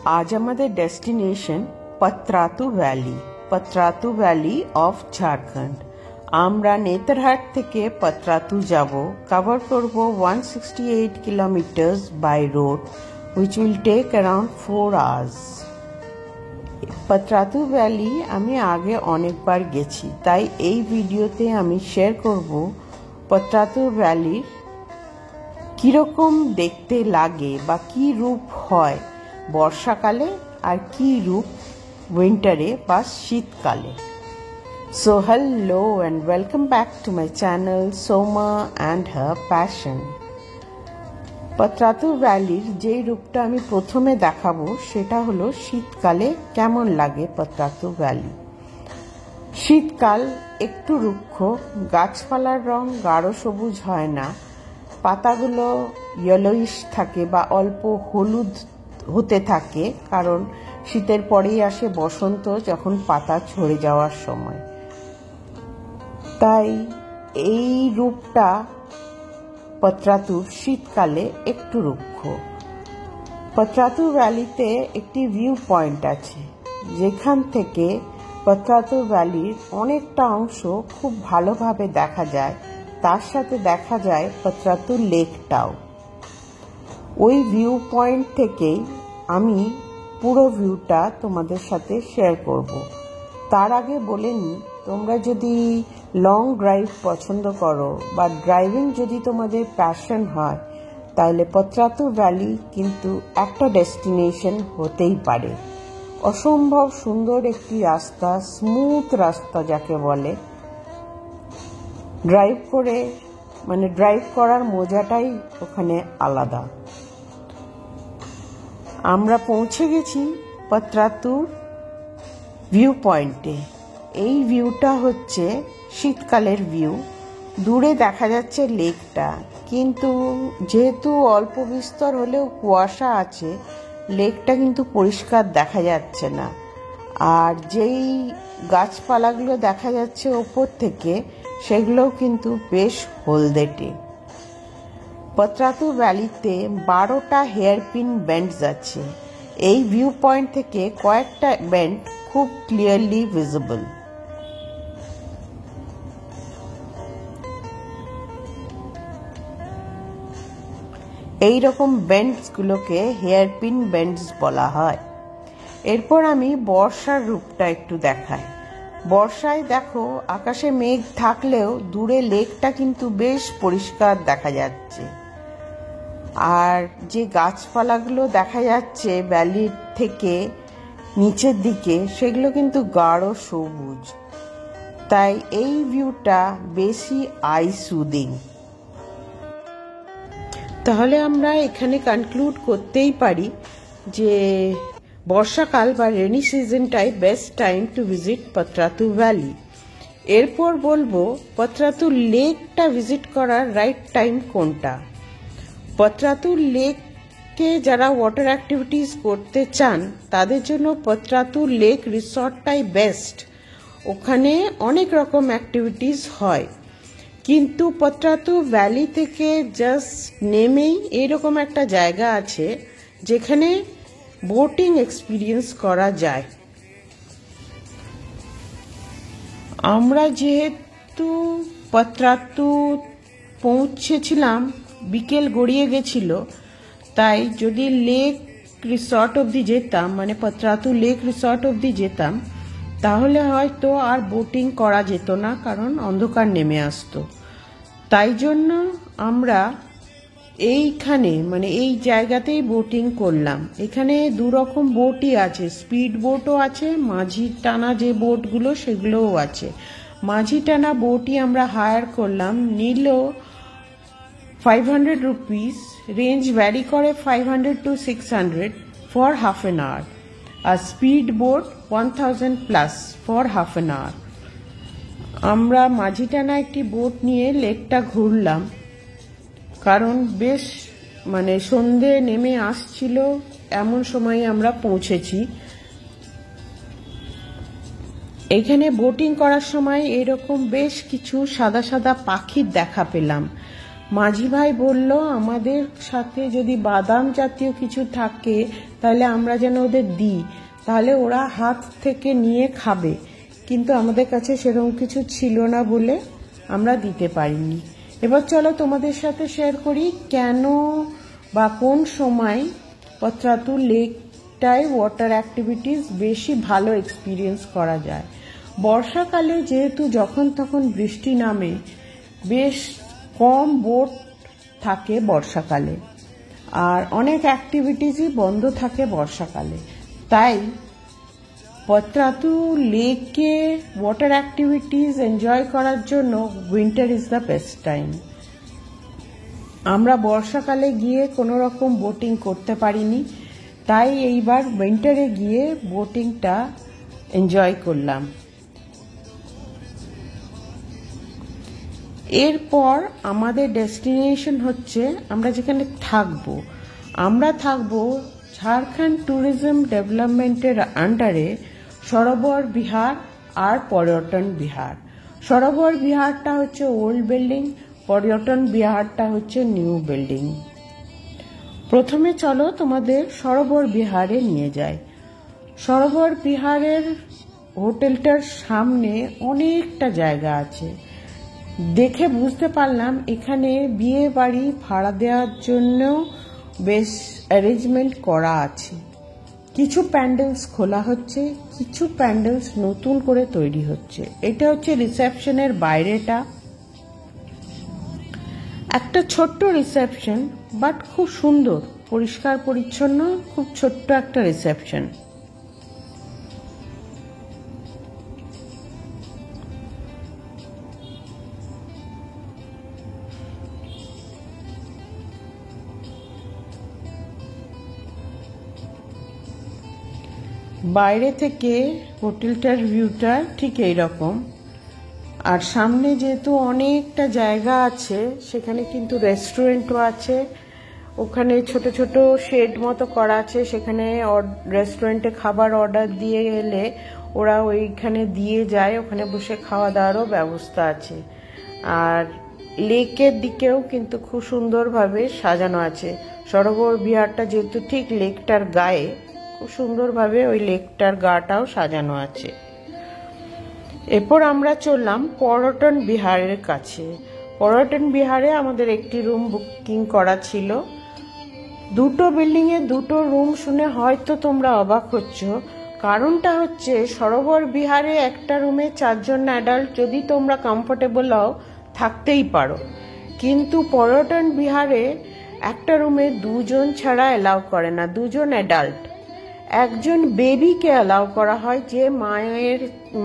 आज हमारे destination Patratu valley of Jharkhand. আমরা নেতারহাট থেকে পতরাতু যাব। কভার করব 168 kilometres by road which will take around 4 hours। Patratu valley আমি আগে অনেকবার গেছি, তাই এই ভিডিওতে আমি শেয়ার করব পতরাতু ভ্যালির কীরকম দেখতে লাগে বা কী রূপ হয় বর্ষাকালে আর কী রূপ উইন্টারে বা শীতকালে। So hello and welcome back to my channel Soma and her passion। পতরাতু ভ্যালির যেই রূপটা আমি প্রথমে দেখাবো সেটা হলো শীতকালে কেমন লাগে পতরাতু ভ্যালি। শীতকাল একটু রুক্ষ, গাছপালার রং গাঢ় সবুজ হয় না, পাতাগুলো ইয়েলোইশ থাকে বা অল্প হলুদ হতে থাকে, কারণ শীতের পরেই আসে বসন্ত, যখন পাতা ঝরে যাওয়ার সময়। তাই এই রূপটা পতরাতুর শীতকালে একটু রুক্ষ। পতরাতু ভ্যালিতে একটি ভিউ পয়েন্ট আছে, যেখান থেকে পতরাতু ভ্যালির অনেকটা অংশ খুব ভালোভাবে দেখা যায়। তার সাথে দেখা যায় পতরাতু লেকটাও। ওই ভিউ পয়েন্ট থেকেই আমি পুরো ভিউটা তোমাদের সাথে শেয়ার করব। তার আগে বলে নিই, তোমরা যদি লং ড্রাইভ পছন্দ করো বা ড্রাইভিং যদি তোমাদের প্যাশন হয়, তাহলে পতরাতু ভ্যালি কিন্তু একটা ডেস্টিনেশন হতেই পারে। অসম্ভব সুন্দর একটি রাস্তা, স্মুথ রাস্তা যাকে বলে। ড্রাইভ করার মজাটাই ওখানে আলাদা। আমরা পৌঁছে গেছি পতরাতুর ভিউ পয়েন্টে। এই ভিউটা হচ্ছে শীতকালের ভিউ। দূরে দেখা যাচ্ছে লেকটা, কিন্তু যেহেতু অল্প বিস্তর হলেও কুয়াশা আছে, লেকটা কিন্তু পরিষ্কার দেখা যাচ্ছে না। আর যেই গাছপালাগুলো দেখা যাচ্ছে ওপর থেকে, সেগুলোও কিন্তু বেশ হলদেটে। পতরাতু ভ্যালিতে 12টা হেয়ারপিন বেন্ডস আছে। এই ভিউ পয়েন্ট থেকে কয়েকটা বেন্ড খুব ক্লিয়ারলি ভিজিবল। এইরকম বেন্ডসগুলোকে হেয়ারপিন বেন্ডস বলা হয়। এরপর আমি বর্ষার রূপটা একটু দেখাই। বর্ষায় দেখো, আকাশে মেঘ থাকলেও দূরে লেকটা কিন্তু বেশ পরিষ্কার দেখা যাচ্ছে। আর যে গাছপালাগুলো দেখা যাচ্ছে ভ্যালির থেকে নিচের দিকে, সেগুলো কিন্তু গাঢ় সবুজ। তাই এই ভিউটা বেশি আই সুদিং। তাহলে আমরা এখানে কনক্লুড করতেই পারি যে বর্ষাকাল বা রেনি সিজনটাই best time to visit Patratu valley. এরপর বলবো পতরাতু লেকটা ভিজিট করার রাইট টাইম কোনটা। পতরাতু লেকে যারা ওয়াটার অ্যাক্টিভিটিস করতে চান, তাদের জন্য পতরাতু লেক রিসর্টটাই বেস্ট। ওখানে অনেক রকম অ্যাক্টিভিটিস হয়, কিন্তু পতরাতু ভ্যালি থেকে জাস্ট নেমেই এইরকম একটা জায়গা আছে যেখানে বোটিং এক্সপিরিয়েন্স করা যায়। আমরা যেহেতু পতরাতু পৌঁছেছিলাম, বিকেল গড়িয়ে গেছিল, তাই যদি লেক রিসর্ট অবধি যেতাম, মানে পতরাতু লেক রিসর্ট অবধি যেতাম, তাহলে হয়তো আর বোটিং করা যেত না, কারণ অন্ধকার নেমে আসতো। তাই জন্য আমরা এইখানে এই জায়গাতেই বোটিং করলাম। এখানে দু রকম বোটই আছে, স্পিড বোটও আছে, মাঝি টানা যে বোটগুলো সেগুলোও আছে। মাঝি টানা বোটই আমরা হায়ার করলাম, নিল 500 রুপিস। রেঞ্জ ভ্যারি করে 500 to 600 for half an hour, আর speed boat 1000 plus for half an hour. আমরা মাঝি টানা একটি বোট নিয়ে লেকটা ঘুরলাম, কারণ বেশ সন্ধে নেমে আসছিল, এমন সময় আমরা পৌঁছেছি। এখানে বোটিং করার সময় এরকম বেশ কিছু সাদা সাদা পাখির দেখা পেলাম। মাঝি ভাই বলল আমাদের সাথে যদি বাদাম জাতীয় কিছু থাকে তাহলে আমরা যেন ওদের দিই, তাহলে ওরা হাত থেকে নিয়ে খাবে। কিন্তু আমাদের কাছে সেরকম কিছু ছিল না বলে আমরা দিতে পারিনি। এবার চলো তোমাদের সাথে শেয়ার করি কেন বা কোন সময় পত্রাতু লেকটায় ওয়াটার অ্যাক্টিভিটিস বেশি ভালো এক্সপিরিয়েন্স করা যায়। বর্ষাকালে যেহেতু যখন তখন বৃষ্টি নামে, বেশ কম বোট থাকে বর্ষাকালে, আর অনেক অ্যাক্টিভিটিসই বন্ধ থাকে বর্ষাকালে। তাই পত্রাতু লেকে ওয়াটার অ্যাক্টিভিটিস এনজয় করার জন্য winter is the best time. আমরা বর্ষাকালে গিয়ে কোনো রকম বোটিং করতে পারিনি, তাই এইবার উইন্টারে গিয়ে বোটিংটা এনজয় করলাম। এরপর আমাদের ডেস্টিনেশন হচ্ছে আমরা যেখানে থাকবো। আমরা থাকবো ঝাড়খণ্ড ট্যুরিজম ডেভেলপমেন্টের আন্ডারে সরোবর বিহার আর পর্যটন বিহার। সরোবর বিহারটা হচ্ছে ওল্ড বিল্ডিং, পর্যটন বিহারটা হচ্ছে নিউ বিল্ডিং। প্রথমে চলো তোমাদের সরোবর বিহারে নিয়ে যাই। সরোবর বিহারের হোটেলটার সামনে অনেকটা জায়গা আছে। দেখে বুঝতে পারলাম এখানে বিয়ে বাড়ি ভাড়া দেওয়ার জন্য বেশ অ্যারেঞ্জমেন্ট করা আছে। কিছু প্যান্ডেলস খোলা হচ্ছে, কিছু প্যান্ডেলস নতুন করে তৈরি হচ্ছে। এটা হচ্ছে রিসেপশনের বাইরেটা, একটা ছোট্ট রিসেপশন, বাট খুব সুন্দর, পরিষ্কার পরিচ্ছন্ন, খুব ছোট্ট একটা রিসেপশন। বাইরে থেকে হোটেলটার ভিউটা ঠিক এইরকম। আর সামনে যেহেতু অনেকটা জায়গা আছে, সেখানে কিন্তু রেস্টুরেন্টও আছে। ওখানে ছোট ছোট শেড মতো করা আছে, সেখানে রেস্টুরেন্টে খাবার অর্ডার দিয়ে এলে ওরা ওইখানে দিয়ে যায়, ওখানে বসে খাওয়া দাওয়ারও ব্যবস্থা আছে। আর লেকের দিকেও কিন্তু খুব সুন্দরভাবে সাজানো আছে। সরোবর বিহারটা যেহেতু ঠিক লেকটার গায়ে, খুব সুন্দরভাবে ওই লেকটার গাটাও সাজানো আছে। এরপর আমরা চললাম পর্যটন বিহারের কাছে। পর্যটন বিহারে আমাদের একটি রুম বুকিং করা ছিল। দুটো বিল্ডিংয়ে দুটো রুম শুনে হয়তো তোমরা অবাক হচ্ছ। কারণটা হচ্ছে সরোবর বিহারে একটা রুমে 4 জন অ্যাডাল্ট যদি তোমরা কমফোর্টেবল হও থাকতেই পারো, কিন্তু পর্যটন বিহারে একটা রুমে 2 জন ছাড়া অ্যালাউ করে না, 2 জন অ্যাডাল্ট। একজন বেবিকে অ্যালাউ করা হয়, যে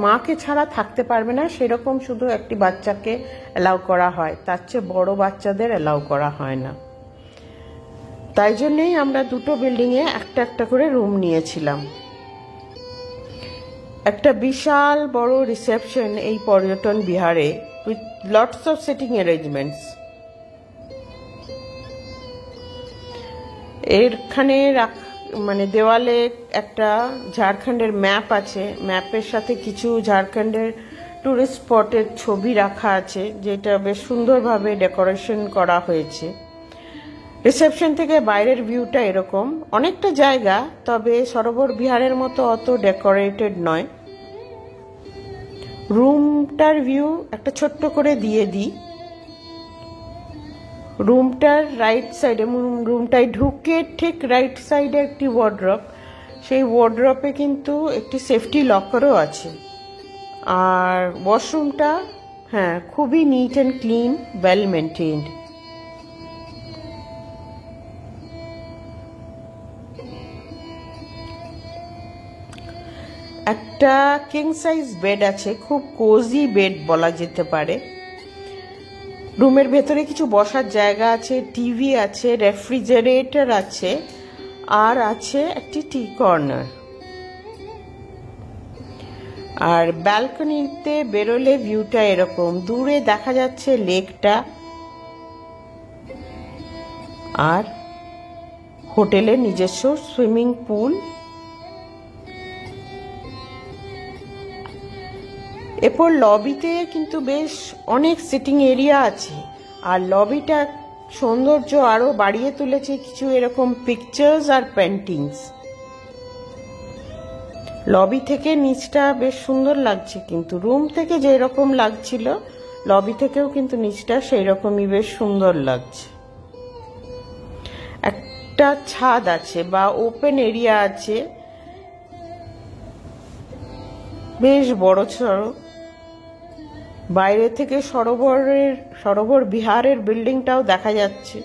মাকে ছাড়া থাকতে পারবে না, সেরকম শুধু একটি বাচ্চাকে অ্যালাউ করা হয়, তার চেয়ে বড় বাচ্চাদের অ্যালাউ করা হয় না। তাই জন্যেই আমরা দুটো বিল্ডিংয়ে একটা একটা করে রুম নিয়েছিলাম। একটা বিশাল বড় রিসেপশন এই পর্যটন বিহারে, with lots of seating arrangements. এখানে মানে দেওয়ালে একটা ঝাড়খণ্ডের ম্যাপ আছে, ম্যাপের সাথে কিছু ঝাড়খণ্ডের টুরিস্ট স্পটের ছবি রাখা আছে, যেটা বেশ সুন্দরভাবে ডেকোরেশন করা হয়েছে। রিসেপশন থেকে বাইরের ভিউটা এরকম, অনেকটা জায়গা, তবে সরোবর বিহারের মতো অত ডেকোরেটেড নয়। রুমটার ভিউ একটা ছোট্ট করে দিয়ে দিই। রুমটার রাইট সাইডে, রুমটায় ঢুকে ঠিক রাইট সাইডে একটি ওয়ার্ড্রপ, সেই ওয়ার্ড্রপে কিন্তু একটি সেফটি লকারও আছে। আর ওয়াশরুমটা খুবই neat and clean, well maintained. একটা কিং সাইজ বেড আছে, খুব কোজি বেড বলা যেতে পারে। রুমের ভেতরে কিছু বসার জায়গা আছে, টিভি আছে, রেফ্রিজারেটর আছে, আর আছে একটি টি কর্নার। আর ব্যালকনিতে বেরোলে ভিউটা এরকম, দূরে দেখা যাচ্ছে লেকটা আর হোটেলের নিজস্ব সুইমিং পুল। এরপর লবিতে কিন্তু বেশ অনেক সিটিং এরিয়া আছে, আর লবিটা সৌন্দর্য আরো বাড়িয়ে তুলেছে কিছু এরকম পিকচার্স আর পেন্টিংস। লবি থেকে নিচটা বেশ সুন্দর লাগছে, কিন্তু রুম থেকে যে রকম লাগছিল লবি থেকেও কিন্তু নিচটা সেই রকমই বেশ সুন্দর লাগছে। একটা ছাদ আছে বা ওপেন এরিয়া আছে, বেশ বড় সড়ো। বাইরে থেকে সরোবর বিহারের বিল্ডিংটাও দেখা যাচ্ছে।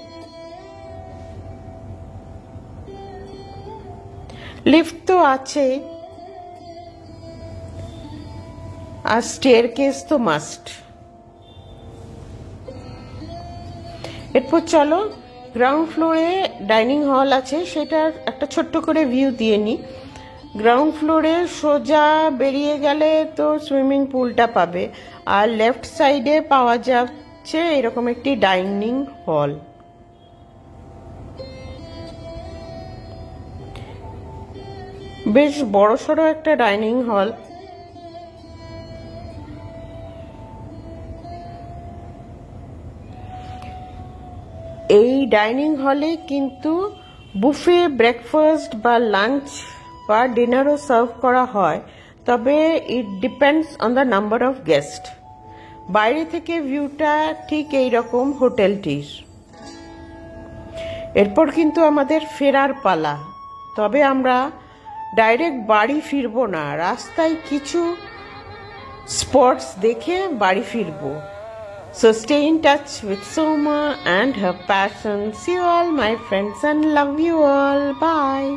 লিফট তো আছে, আর স্টেয়ারকেস তো মাস্ট। এরপর চলো গ্রাউন্ড ফ্লোরে ডাইনিং হল আছে, সেটার একটা ছোট্ট করে ভিউ দিয়ে নি। গ্রাউন্ড ফ্লোরে সোজা বেরিয়ে গেলে তো সুইমিং পুলটা পাবে, আর লেফট সাইডে পাওয়া যাচ্ছে এরকম একটি ডাইনিং হল। বেশ বড়সড় একটা ডাইনিং হল। এই ডাইনিং হলে কিন্তু বুফে ব্রেকফাস্ট বা লাঞ্চ বা ডিনারও সার্ভ করা হয়, তবে it depends on the number of guest. বাইরে থেকে ভিউটা ঠিক এইরকম হোটেলটির। এরপর কিন্তু আমাদের ফেরার পালা, তবে আমরা ডাইরেক্ট বাড়ি ফিরবো না, রাস্তায় কিছু স্পটস দেখে বাড়ি ফিরবো। So stay in touch with Soma and her passion. See you all my friends and love you all. Bye.